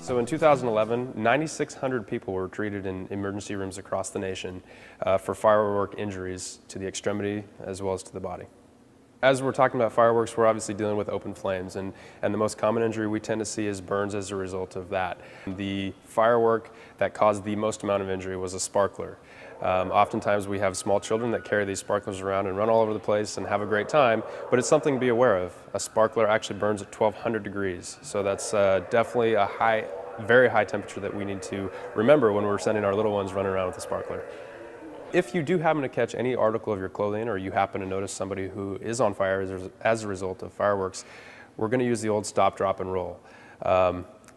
So in 2011, 9,600 people were treated in emergency rooms across the nation for firework injuries to the extremity as well as to the body. As we're talking about fireworks, we're obviously dealing with open flames, and the most common injury we tend to see is burns as a result of that. The firework that caused the most amount of injury was a sparkler. Oftentimes we have small children that carry these sparklers around and run all over the place and have a great time, but it's something to be aware of. A sparkler actually burns at 1,200 degrees, so that's definitely a very high temperature that we need to remember when we're sending our little ones running around with a sparkler. If you do happen to catch any article of your clothing, or you happen to notice somebody who is on fire as a result of fireworks, we're going to use the old stop, drop, and roll.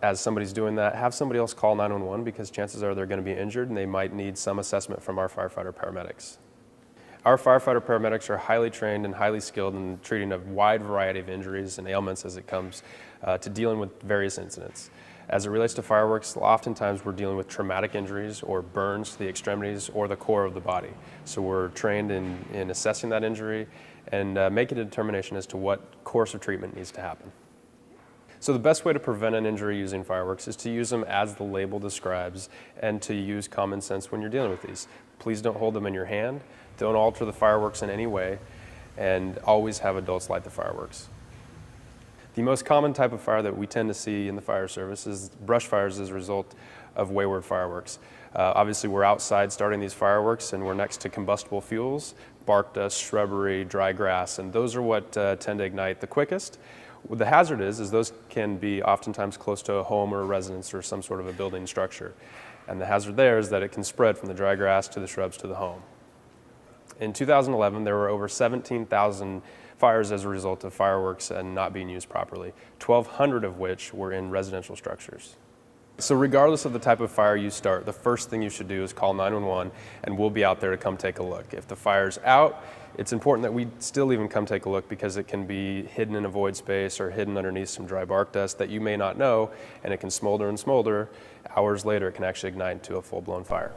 As somebody's doing that, have somebody else call 911, because chances are they're going to be injured and they might need some assessment from our firefighter paramedics. Our firefighter paramedics are highly trained and highly skilled in treating a wide variety of injuries and ailments as it comes to dealing with various incidents. As it relates to fireworks, oftentimes we're dealing with traumatic injuries or burns to the extremities or the core of the body. So we're trained in assessing that injury and making a determination as to what course of treatment needs to happen. So the best way to prevent an injury using fireworks is to use them as the label describes, and to use common sense when you're dealing with these. Please don't hold them in your hand, don't alter the fireworks in any way, and always have adults light the fireworks. The most common type of fire that we tend to see in the fire service is brush fires as a result of wayward fireworks. Obviously we're outside starting these fireworks and we're next to combustible fuels, bark dust, shrubbery, dry grass, and those are what tend to ignite the quickest. The hazard is those can be oftentimes close to a home or a residence or some sort of a building structure. And the hazard there is that it can spread from the dry grass to the shrubs to the home. In 2011, there were over 17,000 fires as a result of fireworks and not being used properly, 1,200 of which were in residential structures. So regardless of the type of fire you start, the first thing you should do is call 911, and we'll be out there to come take a look. If the fire's out, it's important that we still even come take a look, because it can be hidden in a void space or hidden underneath some dry bark dust that you may not know, and it can smolder and smolder. Hours later, it can actually ignite into a full-blown fire.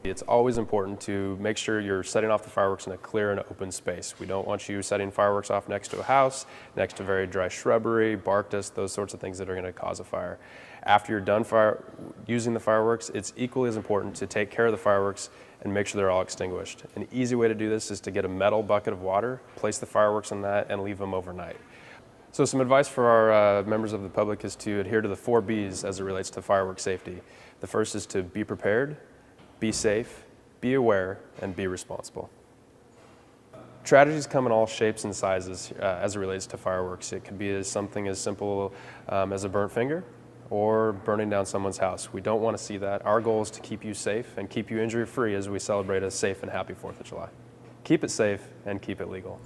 It's always important to make sure you're setting off the fireworks in a clear and open space. We don't want you setting fireworks off next to a house, next to very dry shrubbery, bark dust, those sorts of things that are going to cause a fire. After you're done using the fireworks, it's equally as important to take care of the fireworks and make sure they're all extinguished. An easy way to do this is to get a metal bucket of water, place the fireworks in that, and leave them overnight. So some advice for our members of the public is to adhere to the 4 B's as it relates to firework safety. The first is to be prepared, be safe, be aware, and be responsible. Tragedies come in all shapes and sizes as it relates to fireworks. It could be something as simple as a burnt finger or burning down someone's house. We don't want to see that. Our goal is to keep you safe and keep you injury-free as we celebrate a safe and happy 4th of July. Keep it safe and keep it legal.